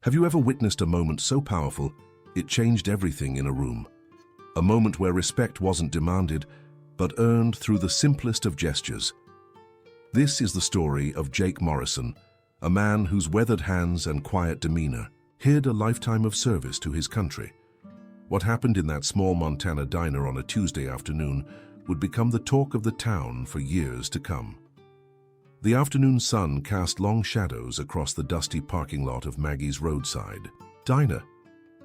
Have you ever witnessed a moment so powerful, it changed everything in a room? A moment where respect wasn't demanded, but earned through the simplest of gestures. This is the story of Jake Morrison, a man whose weathered hands and quiet demeanor hid a lifetime of service to his country. What happened in that small Montana diner on a Tuesday afternoon would become the talk of the town for years to come. The afternoon sun cast long shadows across the dusty parking lot of Maggie's Roadside diner,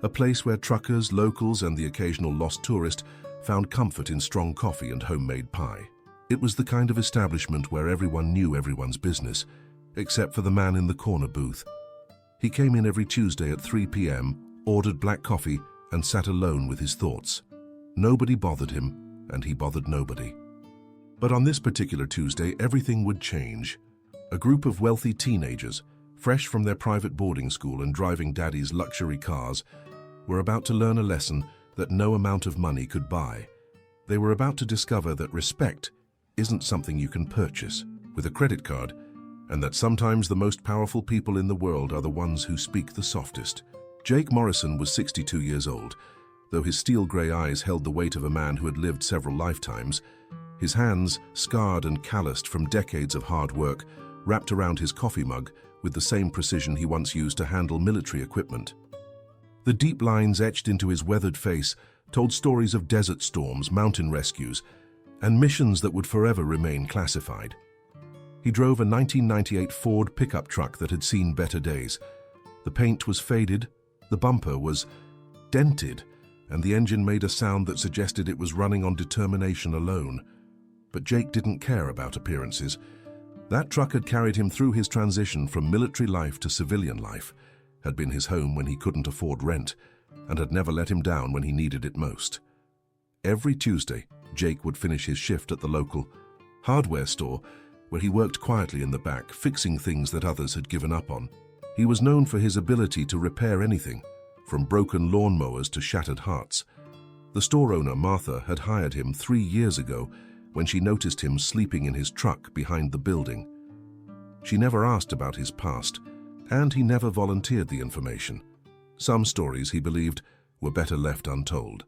a place where truckers, locals, and the occasional lost tourist found comfort in strong coffee and homemade pie. It was the kind of establishment where everyone knew everyone's business, except for the man in the corner booth. He came in every Tuesday at 3 p.m., ordered black coffee, and sat alone with his thoughts. Nobody bothered him, and he bothered nobody. But on this particular Tuesday, everything would change. A group of wealthy teenagers, fresh from their private boarding school and driving daddy's luxury cars, were about to learn a lesson that no amount of money could buy. They were about to discover that respect isn't something you can purchase with a credit card, and that sometimes the most powerful people in the world are the ones who speak the softest. Jake Morrison was 62 years old. Though his steel-gray eyes held the weight of a man who had lived several lifetimes, his hands, scarred and calloused from decades of hard work, wrapped around his coffee mug with the same precision he once used to handle military equipment. The deep lines etched into his weathered face told stories of desert storms, mountain rescues, and missions that would forever remain classified. He drove a 1998 Ford pickup truck that had seen better days. The paint was faded, the bumper was dented, and the engine made a sound that suggested it was running on determination alone. But Jake didn't care about appearances. That truck had carried him through his transition from military life to civilian life, had been his home when he couldn't afford rent, and had never let him down when he needed it most. Every Tuesday, Jake would finish his shift at the local hardware store, where he worked quietly in the back, fixing things that others had given up on. He was known for his ability to repair anything, from broken lawnmowers to shattered hearts. The store owner, Martha, had hired him 3 years ago when she noticed him sleeping in his truck behind the building. She never asked about his past, and he never volunteered the information. Some stories, he believed, were better left untold.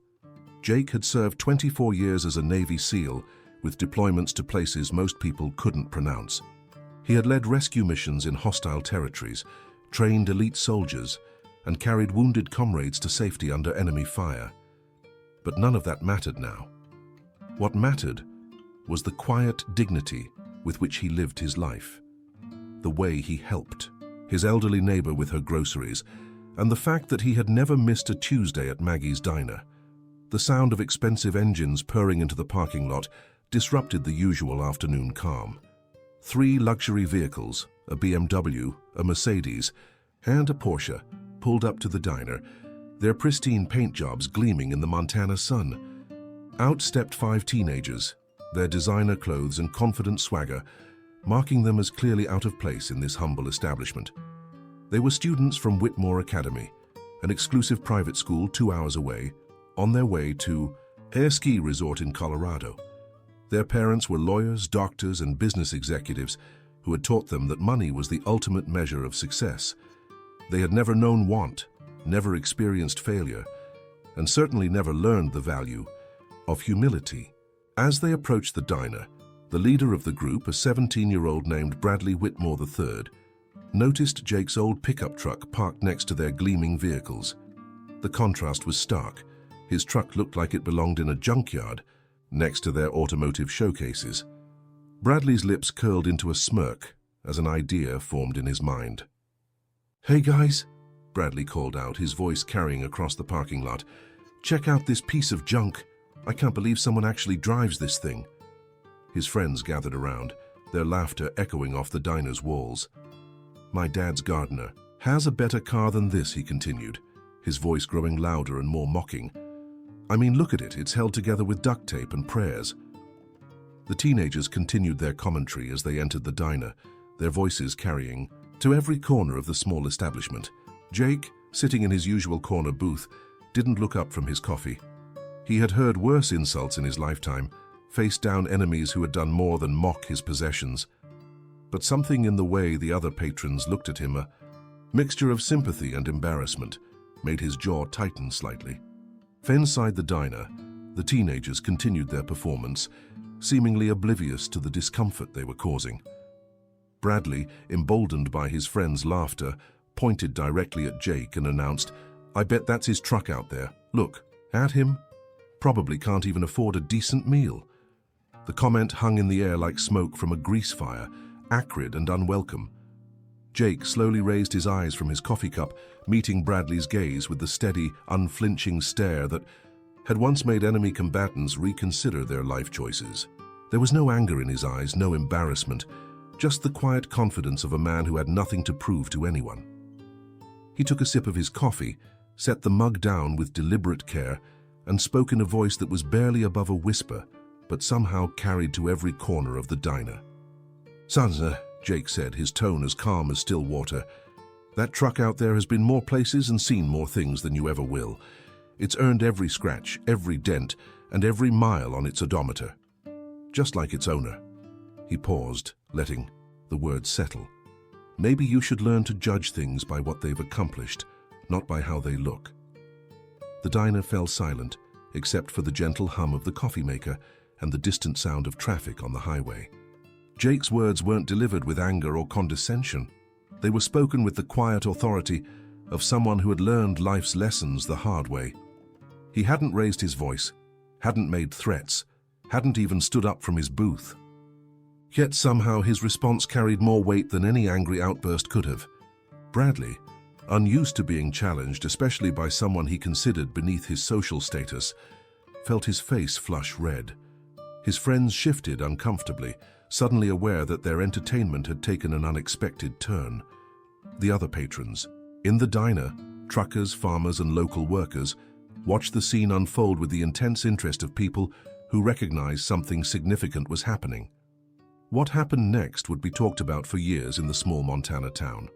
Jake had served 24 years as a Navy SEAL, with deployments to places most people couldn't pronounce. He had led rescue missions in hostile territories, trained elite soldiers, and carried wounded comrades to safety under enemy fire. But none of that mattered now. What mattered was the quiet dignity with which he lived his life, the way he helped his elderly neighbor with her groceries, and the fact that he had never missed a Tuesday at Maggie's diner. The sound of expensive engines purring into the parking lot disrupted the usual afternoon calm. 3 luxury vehicles, a BMW, a Mercedes, and a Porsche, pulled up to the diner, their pristine paint jobs gleaming in the Montana sun. Out stepped 5 teenagers, their designer clothes and confident swagger marking them as clearly out of place in this humble establishment. They were students from Whitmore Academy, an exclusive private school 2 hours away, on their way to a ski resort in Colorado. Their parents were lawyers, doctors, and business executives who had taught them that money was the ultimate measure of success. They had never known want, never experienced failure, and certainly never learned the value of humility. As they approached the diner, the leader of the group, a 17-year-old named Bradley Whitmore III, noticed Jake's old pickup truck parked next to their gleaming vehicles. The contrast was stark. His truck looked like it belonged in a junkyard, next to their automotive showcases. Bradley's lips curled into a smirk as an idea formed in his mind. "Hey guys," Bradley called out, his voice carrying across the parking lot. "Check out this piece of junk. I can't believe someone actually drives this thing." His friends gathered around, their laughter echoing off the diner's walls. "My dad's gardener has a better car than this," he continued, his voice growing louder and more mocking. "I mean, look at it. It's held together with duct tape and prayers." The teenagers continued their commentary as they entered the diner, their voices carrying to every corner of the small establishment. Jake, sitting in his usual corner booth, didn't look up from his coffee. He had heard worse insults in his lifetime, faced down enemies who had done more than mock his possessions. But something in the way the other patrons looked at him mixture of sympathy and embarrassment made his jaw tighten slightly. Inside the diner, the teenagers continued their performance, seemingly oblivious to the discomfort they were causing. Bradley, emboldened by his friend's laughter, pointed directly at Jake and announced, "I bet that's his truck out there. Look, at him. Probably can't even afford a decent meal." The comment hung in the air like smoke from a grease fire, acrid and unwelcome. Jake slowly raised his eyes from his coffee cup, meeting Bradley's gaze with the steady, unflinching stare that had once made enemy combatants reconsider their life choices. There was no anger in his eyes, no embarrassment, just the quiet confidence of a man who had nothing to prove to anyone. He took a sip of his coffee, set the mug down with deliberate care, and spoke in a voice that was barely above a whisper, but somehow carried to every corner of the diner. "Son," Jake said, his tone as calm as still water, "that truck out there has been more places and seen more things than you ever will. It's earned every scratch, every dent, and every mile on its odometer. Just like its owner." He paused, letting the words settle. "Maybe you should learn to judge things by what they've accomplished, not by how they look." The diner fell silent, except for the gentle hum of the coffee maker and the distant sound of traffic on the highway. Jake's words weren't delivered with anger or condescension. They were spoken with the quiet authority of someone who had learned life's lessons the hard way. He hadn't raised his voice, hadn't made threats, hadn't even stood up from his booth. Yet somehow his response carried more weight than any angry outburst could have. Bradley, unused to being challenged, especially by someone he considered beneath his social status, felt his face flush red. His friends shifted uncomfortably, suddenly aware that their entertainment had taken an unexpected turn. The other patrons, in the diner, truckers, farmers, and local workers, watched the scene unfold with the intense interest of people who recognized something significant was happening. What happened next would be talked about for years in the small Montana town.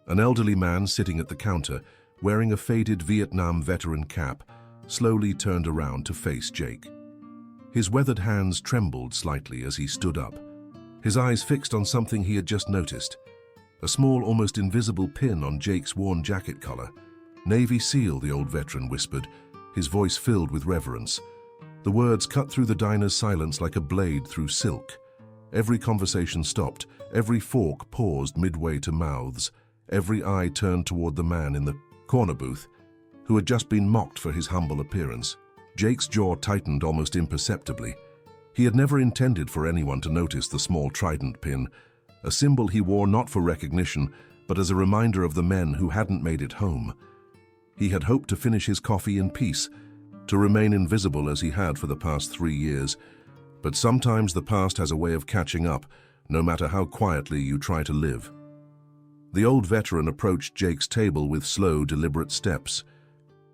An elderly man sitting at the counter, wearing a faded Vietnam veteran cap, slowly turned around to face Jake. His weathered hands trembled slightly as he stood up, his eyes fixed on something he had just noticed. A small, almost invisible pin on Jake's worn jacket collar. "Navy SEAL," the old veteran whispered, his voice filled with reverence. The words cut through the diner's silence like a blade through silk. Every conversation stopped, every fork paused midway to mouths, every eye turned toward the man in the corner booth, who had just been mocked for his humble appearance. Jake's jaw tightened almost imperceptibly. He had never intended for anyone to notice the small trident pin, a symbol he wore not for recognition, but as a reminder of the men who hadn't made it home. He had hoped to finish his coffee in peace, to remain invisible as he had for the past 3 years. But sometimes the past has a way of catching up, no matter how quietly you try to live. The old veteran approached Jake's table with slow, deliberate steps.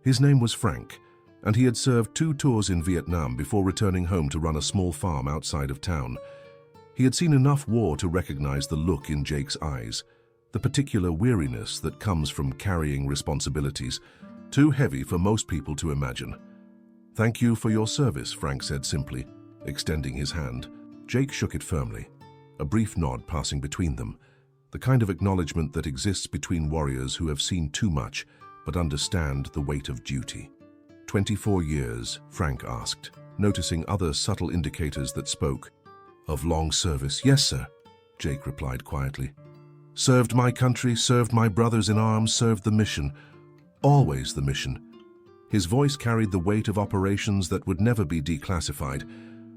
His name was Frank, and he had served 2 tours in Vietnam before returning home to run a small farm outside of town. He had seen enough war to recognize the look in Jake's eyes, the particular weariness that comes from carrying responsibilities, too heavy for most people to imagine. "Thank you for your service," Frank said simply, extending his hand. Jake shook it firmly, a brief nod passing between them, the kind of acknowledgement that exists between warriors who have seen too much but understand the weight of duty. 24 years, Frank asked, noticing other subtle indicators that spoke of long service. "Yes, sir," Jake replied quietly. "Served my country, served my brothers in arms, served the mission. Always the mission." His voice carried the weight of operations that would never be declassified,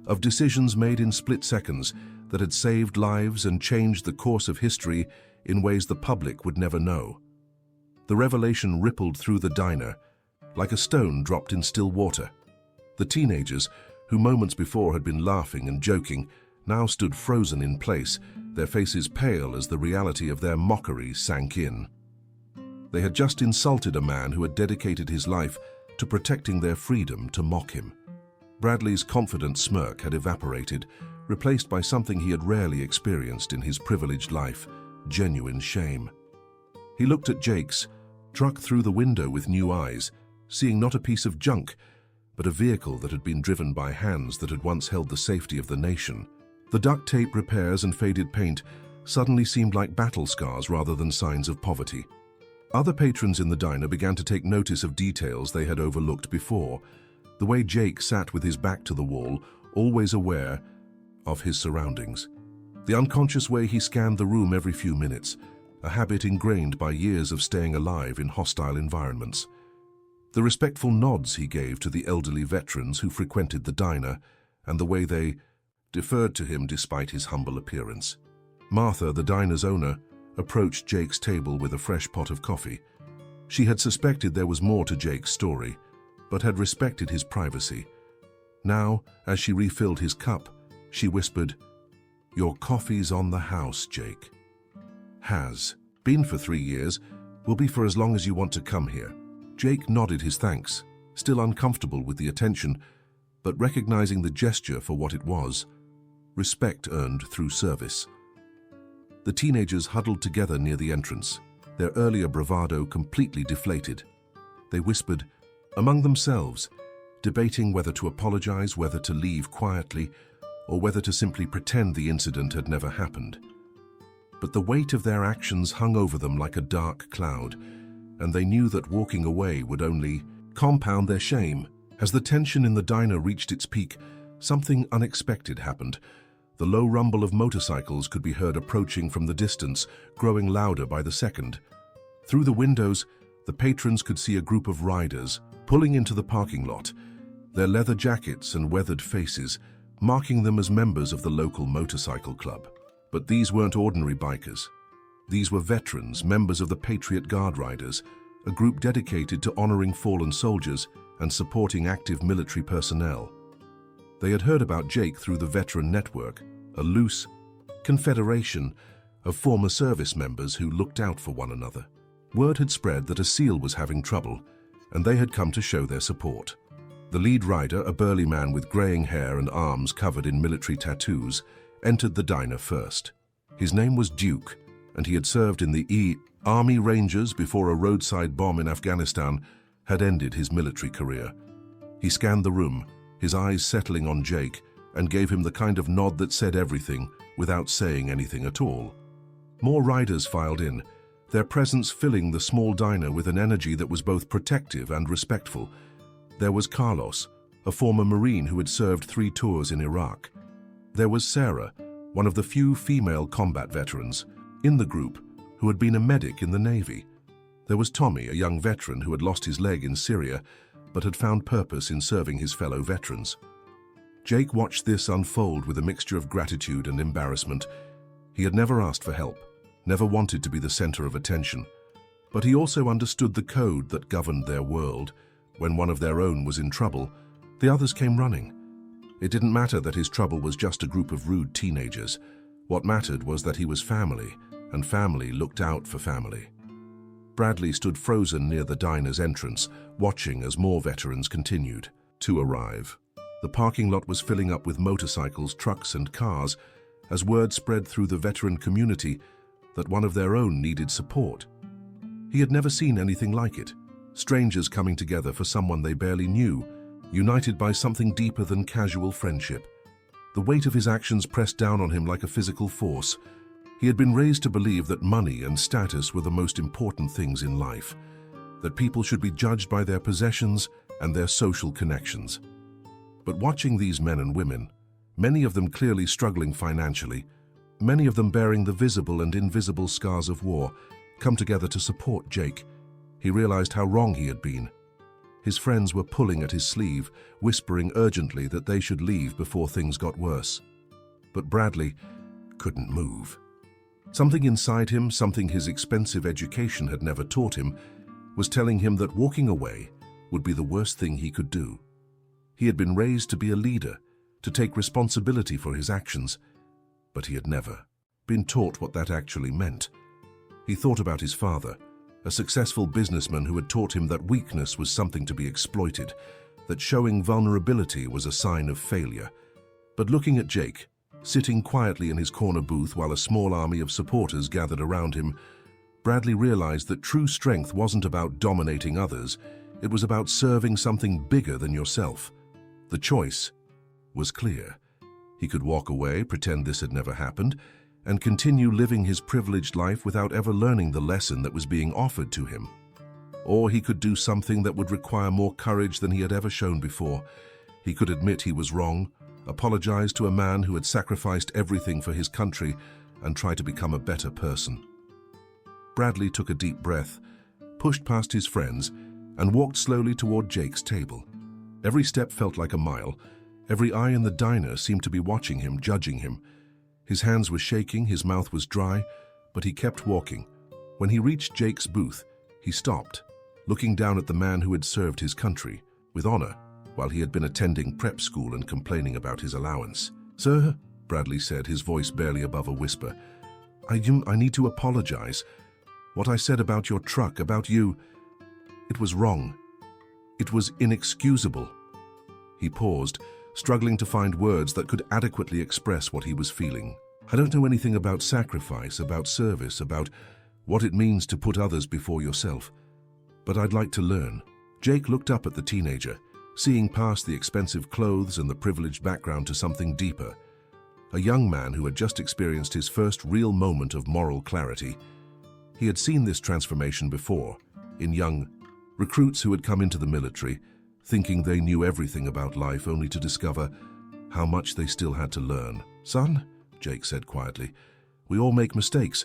of decisions made in split seconds that had saved lives and changed the course of history in ways the public would never know. The revelation rippled through the diner, like a stone dropped in still water. The teenagers, who moments before had been laughing and joking, now stood frozen in place, their faces pale as the reality of their mockery sank in. They had just insulted a man who had dedicated his life to protecting their freedom to mock him. Bradley's confident smirk had evaporated, replaced by something he had rarely experienced in his privileged life: genuine shame. He looked at Jake's truck through the window with new eyes, seeing not a piece of junk, but a vehicle that had been driven by hands that had once held the safety of the nation. The duct tape repairs and faded paint suddenly seemed like battle scars rather than signs of poverty. Other patrons in the diner began to take notice of details they had overlooked before. The way Jake sat with his back to the wall, always aware of his surroundings. The unconscious way he scanned the room every few minutes, a habit ingrained by years of staying alive in hostile environments. The respectful nods he gave to the elderly veterans who frequented the diner, and the way they deferred to him despite his humble appearance. Martha, the diner's owner, approached Jake's table with a fresh pot of coffee. She had suspected there was more to Jake's story, but had respected his privacy. Now, as she refilled his cup, she whispered, "Your coffee's on the house, Jake." "Has. Been for 3 years. Will be for as long as you want to come here." Jake nodded his thanks, still uncomfortable with the attention, but recognizing the gesture for what it was, respect earned through service. The teenagers huddled together near the entrance, their earlier bravado completely deflated. They whispered among themselves, debating whether to apologize, whether to leave quietly, or whether to simply pretend the incident had never happened. But the weight of their actions hung over them like a dark cloud, and they knew that walking away would only compound their shame. As the tension in the diner reached its peak, something unexpected happened. The low rumble of motorcycles could be heard approaching from the distance, growing louder by the second. Through the windows, the patrons could see a group of riders pulling into the parking lot, their leather jackets and weathered faces marking them as members of the local motorcycle club. But these weren't ordinary bikers. These were veterans, members of the Patriot Guard Riders, a group dedicated to honoring fallen soldiers and supporting active military personnel. They had heard about Jake through the Veteran Network, a loose confederation of former service members who looked out for one another. Word had spread that a SEAL was having trouble, and they had come to show their support. The lead rider, a burly man with graying hair and arms covered in military tattoos, entered the diner first. His name was Duke, and he had served in the Army Rangers before a roadside bomb in Afghanistan had ended his military career. He scanned the room, his eyes settling on Jake, and gave him the kind of nod that said everything without saying anything at all. More riders filed in, their presence filling the small diner with an energy that was both protective and respectful. There was Carlos, a former Marine who had served 3 tours in Iraq. There was Sarah, one of the few female combat veterans in the group who had been a medic in the Navy. There was Tommy, a young veteran who had lost his leg in Syria but had found purpose in serving his fellow veterans. Jake watched this unfold with a mixture of gratitude and embarrassment. He had never asked for help, never wanted to be the center of attention, but he also understood the code that governed their world. When one of their own was in trouble, the others came running. It didn't matter that his trouble was just a group of rude teenagers. What mattered was that he was family, and family looked out for family. Bradley stood frozen near the diner's entrance, watching as more veterans continued to arrive. The parking lot was filling up with motorcycles, trucks, and cars as word spread through the veteran community that one of their own needed support. He had never seen anything like it. Strangers coming together for someone they barely knew, united by something deeper than casual friendship. The weight of his actions pressed down on him like a physical force. He had been raised to believe that money and status were the most important things in life, that people should be judged by their possessions and their social connections. But watching these men and women, many of them clearly struggling financially, many of them bearing the visible and invisible scars of war, come together to support Jake, he realized how wrong he had been. His friends were pulling at his sleeve, whispering urgently that they should leave before things got worse. But Bradley couldn't move. Something inside him, something his expensive education had never taught him, was telling him that walking away would be the worst thing he could do. He had been raised to be a leader, to take responsibility for his actions, but he had never been taught what that actually meant. He thought about his father, a successful businessman who had taught him that weakness was something to be exploited, that showing vulnerability was a sign of failure. But looking at Jake, sitting quietly in his corner booth while a small army of supporters gathered around him, Bradley realized that true strength wasn't about dominating others, it was about serving something bigger than yourself. The choice was clear. He could walk away, pretend this had never happened, and continue living his privileged life without ever learning the lesson that was being offered to him. Or he could do something that would require more courage than he had ever shown before. He could admit he was wrong, apologize to a man who had sacrificed everything for his country, and try to become a better person. Bradley took a deep breath, pushed past his friends, and walked slowly toward Jake's table. Every step felt like a mile. Every eye in the diner seemed to be watching him, judging him. His hands were shaking, his mouth was dry, but he kept walking. When he reached Jake's booth, he stopped, looking down at the man who had served his country with honor while he had been attending prep school and complaining about his allowance. "Sir," Bradley said, his voice barely above a whisper, I need to apologize. What I said about your truck, about you, it was wrong. It was inexcusable." He paused, struggling to find words that could adequately express what he was feeling. "I don't know anything about sacrifice, about service, about what it means to put others before yourself. But I'd like to learn." Jake looked up at the teenager, seeing past the expensive clothes and the privileged background to something deeper. A young man who had just experienced his first real moment of moral clarity. He had seen this transformation before, in young recruits who had come into the military, thinking they knew everything about life only to discover how much they still had to learn. "Son," Jake said quietly, "we all make mistakes.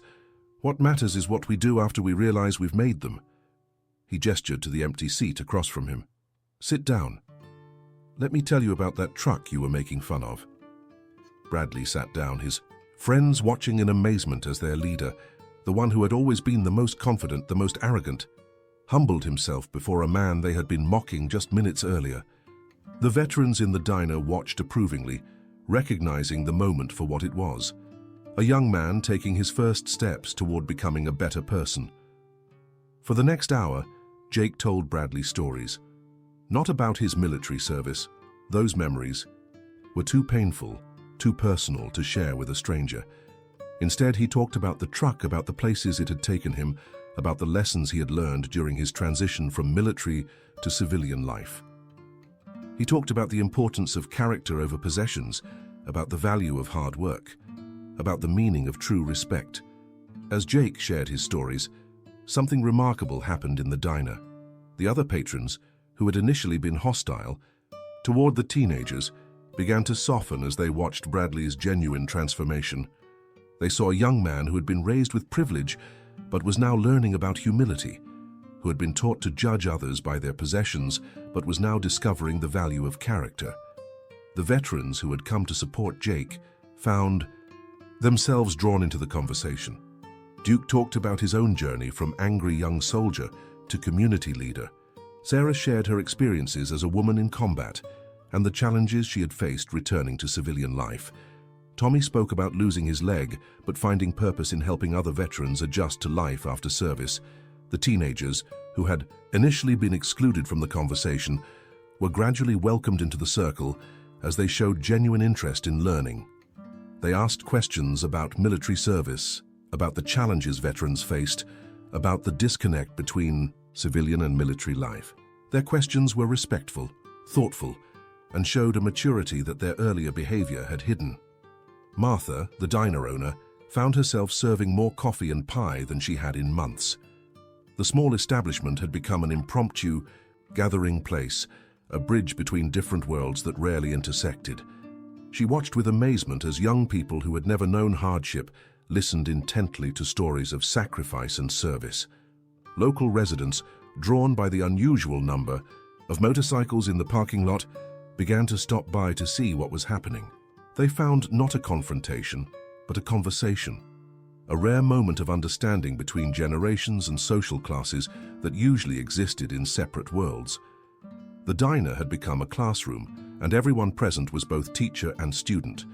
What matters is what we do after we realize we've made them." He gestured to the empty seat across from him. "Sit down. Let me tell you about that truck you were making fun of." Bradley sat down, his friends watching in amazement as their leader, the one who had always been the most confident, the most arrogant, humbled himself before a man they had been mocking just minutes earlier. The veterans in the diner watched approvingly, recognizing the moment for what it was. A young man taking his first steps toward becoming a better person. For the next hour, Jake told Bradley stories. Not about his military service. Those memories were too painful, too personal to share with a stranger. Instead, he talked about the truck, about the places it had taken him, about the lessons he had learned during his transition from military to civilian life. He talked about the importance of character over possessions, about the value of hard work, about the meaning of true respect. As Jake shared his stories, something remarkable happened in the diner. The other patrons, who had initially been hostile toward the teenagers, began to soften as they watched Bradley's genuine transformation. They saw a young man who had been raised with privilege but was now learning about humility, who had been taught to judge others by their possessions but was now discovering the value of character. The veterans who had come to support Jake found themselves drawn into the conversation. Duke talked about his own journey from angry young soldier to community leader. Sarah shared her experiences as a woman in combat and the challenges she had faced returning to civilian life. Tommy spoke about losing his leg but finding purpose in helping other veterans adjust to life after service. The teenagers, who had initially been excluded from the conversation, were gradually welcomed into the circle as they showed genuine interest in learning. They asked questions about military service, about the challenges veterans faced, about the disconnect between civilian and military life. Their questions were respectful, thoughtful, and showed a maturity that their earlier behavior had hidden. Martha, the diner owner, found herself serving more coffee and pie than she had in months. The small establishment had become an impromptu, gathering place, a bridge between different worlds that rarely intersected. She watched with amazement as young people who had never known hardship listened intently to stories of sacrifice and service. Local residents, drawn by the unusual number of motorcycles in the parking lot, began to stop by to see what was happening. They found not a confrontation, but a conversation, a rare moment of understanding between generations and social classes that usually existed in separate worlds. The diner had become a classroom, and everyone present was both teacher and student.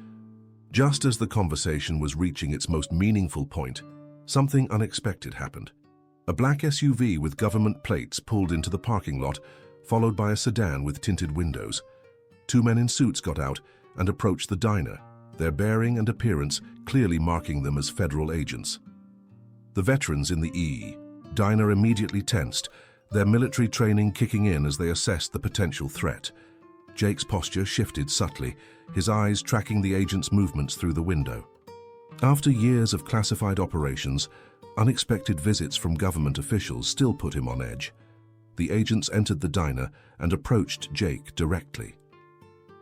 Just as the conversation was reaching its most meaningful point, something unexpected happened. A black SUV with government plates pulled into the parking lot, followed by a sedan with tinted windows. Two men in suits got out and approached the diner, their bearing and appearance clearly marking them as federal agents. The veterans in the diner immediately tensed, their military training kicking in as they assessed the potential threat. Jake's posture shifted subtly, his eyes tracking the agent's movements through the window. After years of classified operations, unexpected visits from government officials still put him on edge. The agents entered the diner and approached Jake directly.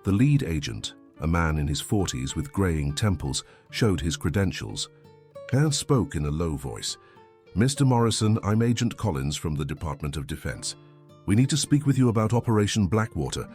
The lead agent, a man in his 40s with graying temples, showed his credentials and spoke in a low voice. "Mr. Morrison, I'm Agent Collins from the Department of Defense. We need to speak with you about Operation Blackwater."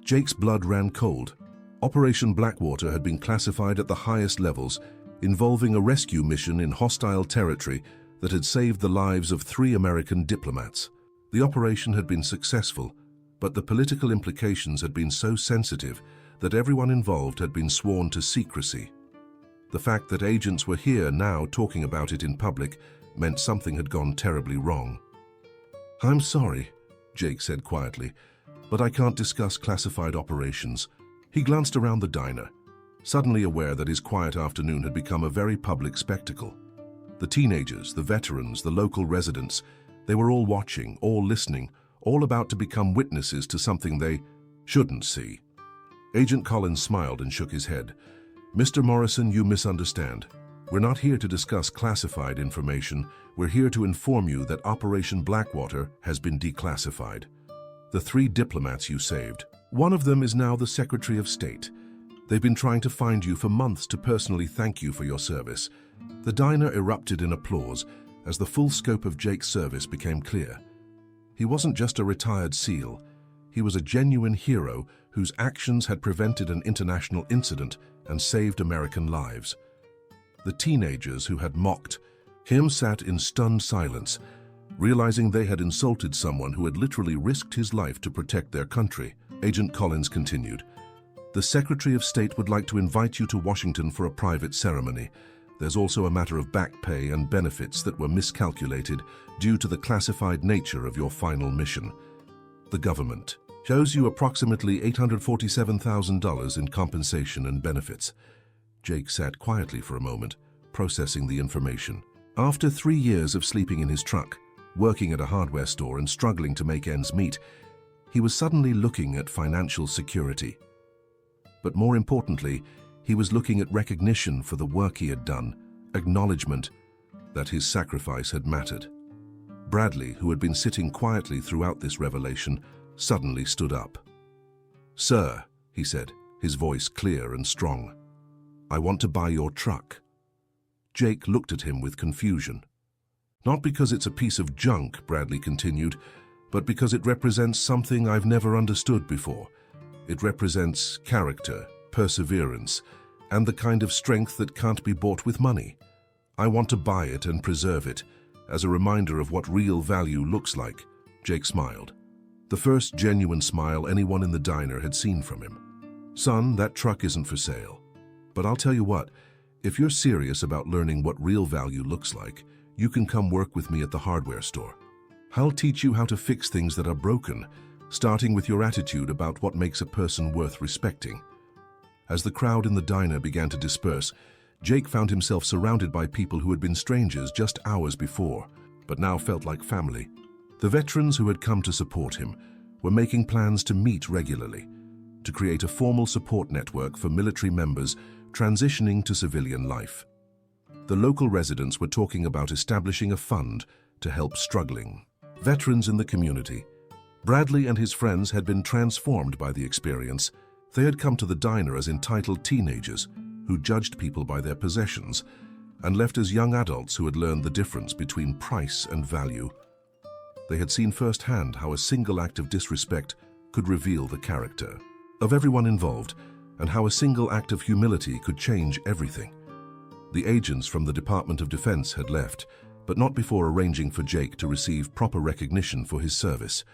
Jake's blood ran cold. Operation Blackwater had been classified at the highest levels, involving a rescue mission in hostile territory that had saved the lives of 3 American diplomats. The operation had been successful, but the political implications had been so sensitive that everyone involved had been sworn to secrecy. The fact that agents were here now talking about it in public meant something had gone terribly wrong. "I'm sorry," Jake said quietly, "but I can't discuss classified operations." He glanced around the diner, suddenly aware that his quiet afternoon had become a very public spectacle. The teenagers, the veterans, the local residents, they were all watching, all listening, all about to become witnesses to something they shouldn't see. Agent Collins smiled and shook his head. "Mr. Morrison, you misunderstand. We're not here to discuss classified information. We're here to inform you that Operation Blackwater has been declassified. The 3 diplomats you saved, one of them is now the Secretary of State. They've been trying to find you for months to personally thank you for your service." The diner erupted in applause as the full scope of Jake's service became clear. He wasn't just a retired SEAL. He was a genuine hero whose actions had prevented an international incident and saved American lives. The teenagers who had mocked him sat in stunned silence, realizing they had insulted someone who had literally risked his life to protect their country. Agent Collins continued, "The Secretary of State would like to invite you to Washington for a private ceremony. There's also a matter of back pay and benefits that were miscalculated due to the classified nature of your final mission. The government shows you approximately $847,000 in compensation and benefits." Jake sat quietly for a moment, processing the information. After 3 years of sleeping in his truck, working at a hardware store and struggling to make ends meet, he was suddenly looking at financial security. But more importantly, he was looking at recognition for the work he had done, acknowledgement that his sacrifice had mattered. Bradley, who had been sitting quietly throughout this revelation, suddenly stood up. "Sir," he said, his voice clear and strong, "I want to buy your truck." Jake looked at him with confusion. "Not because it's a piece of junk," Bradley continued, "but because it represents something I've never understood before. It represents character, perseverance, and the kind of strength that can't be bought with money. I want to buy it and preserve it, as a reminder of what real value looks like." Jake smiled, the first genuine smile anyone in the diner had seen from him. "Son, that truck isn't for sale. But I'll tell you what, if you're serious about learning what real value looks like, you can come work with me at the hardware store. I'll teach you how to fix things that are broken, starting with your attitude about what makes a person worth respecting." As the crowd in the diner began to disperse, Jake found himself surrounded by people who had been strangers just hours before, but now felt like family. The veterans who had come to support him were making plans to meet regularly, to create a formal support network for military members transitioning to civilian life. The local residents were talking about establishing a fund to help struggling veterans in the community. Bradley and his friends had been transformed by the experience. They had come to the diner as entitled teenagers who judged people by their possessions, and left as young adults who had learned the difference between price and value. They had seen firsthand how a single act of disrespect could reveal the character of everyone involved, and how a single act of humility could change everything. The agents from the Department of Defense had left, but not before arranging for Jake to receive proper recognition for his service.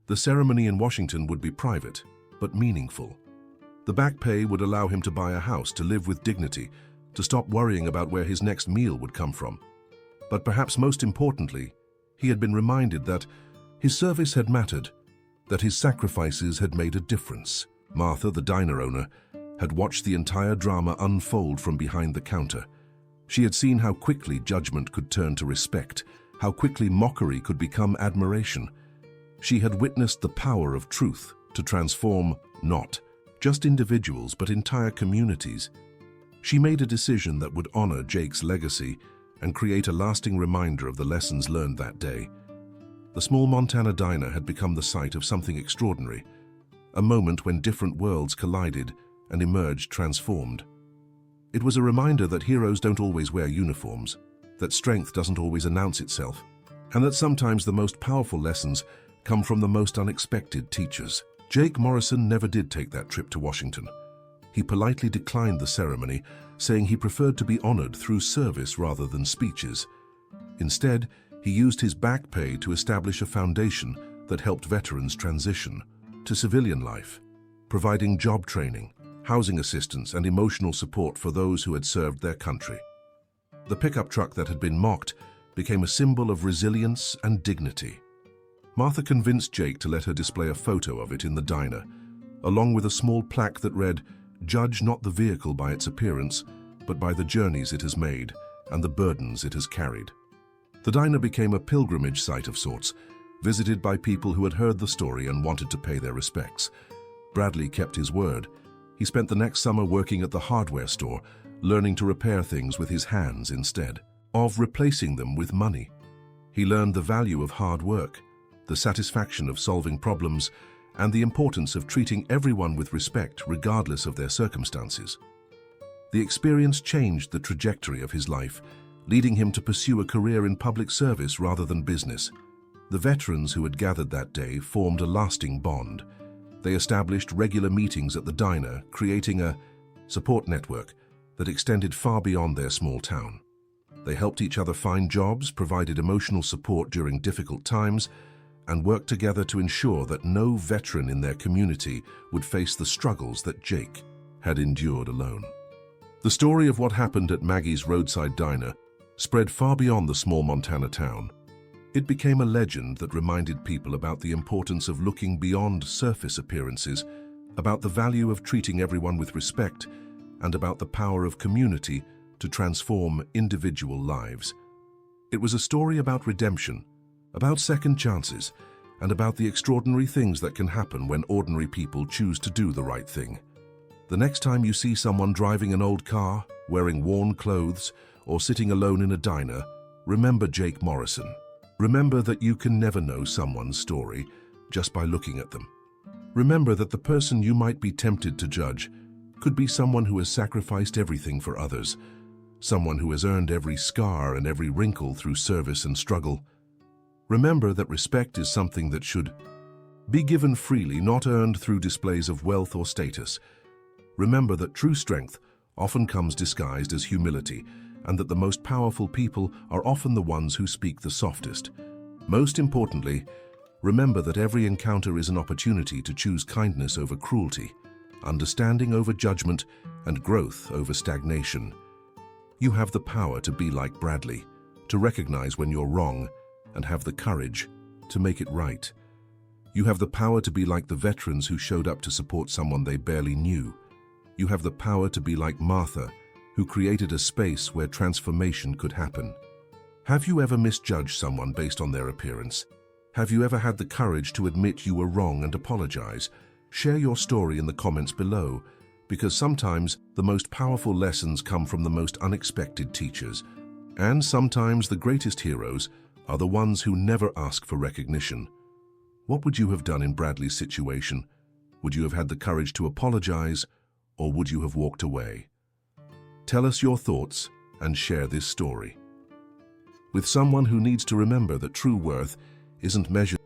The ceremony in Washington would be private, but meaningful. The back pay would allow him to buy a house to live with dignity, to stop worrying about where his next meal would come from. But perhaps most importantly, he had been reminded that his service had mattered, that his sacrifices had made a difference. Martha, the diner owner, had watched the entire drama unfold from behind the counter. She had seen how quickly judgment could turn to respect, how quickly mockery could become admiration. She had witnessed the power of truth to transform not just individuals but entire communities. She made a decision that would honor Jake's legacy and create a lasting reminder of the lessons learned that day. The small Montana diner had become the site of something extraordinary, a moment when different worlds collided and emerged transformed. It was a reminder that heroes don't always wear uniforms, that strength doesn't always announce itself, and that sometimes the most powerful lessons come from the most unexpected teachers. Jake Morrison never did take that trip to Washington. He politely declined the ceremony, saying he preferred to be honored through service rather than speeches. Instead, he used his back pay to establish a foundation that helped veterans transition to civilian life, providing job training, housing assistance, and emotional support for those who had served their country. The pickup truck that had been mocked became a symbol of resilience and dignity. Martha convinced Jake to let her display a photo of it in the diner, along with a small plaque that read, "Judge not the vehicle by its appearance, but by the journeys it has made and the burdens it has carried." The diner became a pilgrimage site of sorts, visited by people who had heard the story and wanted to pay their respects. Bradley kept his word. He spent the next summer working at the hardware store, learning to repair things with his hands instead of replacing them with money. He learned the value of hard work, the satisfaction of solving problems, and the importance of treating everyone with respect regardless of their circumstances. The experience changed the trajectory of his life, leading him to pursue a career in public service rather than business. The veterans who had gathered that day formed a lasting bond. They established regular meetings at the diner, creating a support network that extended far beyond their small town. They helped each other find jobs, provided emotional support during difficult times, and worked together to ensure that no veteran in their community would face the struggles that Jake had endured alone. The story of what happened at Maggie's Roadside Diner spread far beyond the small Montana town. It became a legend that reminded people about the importance of looking beyond surface appearances, about the value of treating everyone with respect, and about the power of community to transform individual lives. It was a story about redemption, about second chances, and about the extraordinary things that can happen when ordinary people choose to do the right thing. The next time you see someone driving an old car, wearing worn clothes, or sitting alone in a diner, remember Jake Morrison. Remember that you can never know someone's story just by looking at them. Remember that the person you might be tempted to judge could be someone who has sacrificed everything for others, someone who has earned every scar and every wrinkle through service and struggle. Remember that respect is something that should be given freely, not earned through displays of wealth or status. Remember that true strength often comes disguised as humility, and that the most powerful people are often the ones who speak the softest. Most importantly, remember that every encounter is an opportunity to choose kindness over cruelty, understanding over judgment, and growth over stagnation. You have the power to be like Bradley, to recognize when you're wrong, and have the courage to make it right. You have the power to be like the veterans who showed up to support someone they barely knew. You have the power to be like Martha, who created a space where transformation could happen. Have you ever misjudged someone based on their appearance? Have you ever had the courage to admit you were wrong and apologize? Share your story in the comments below, because sometimes the most powerful lessons come from the most unexpected teachers, and sometimes the greatest heroes are the ones who never ask for recognition. What would you have done in Bradley's situation? Would you have had the courage to apologize, or would you have walked away? Tell us your thoughts and share this story with someone who needs to remember that true worth isn't measured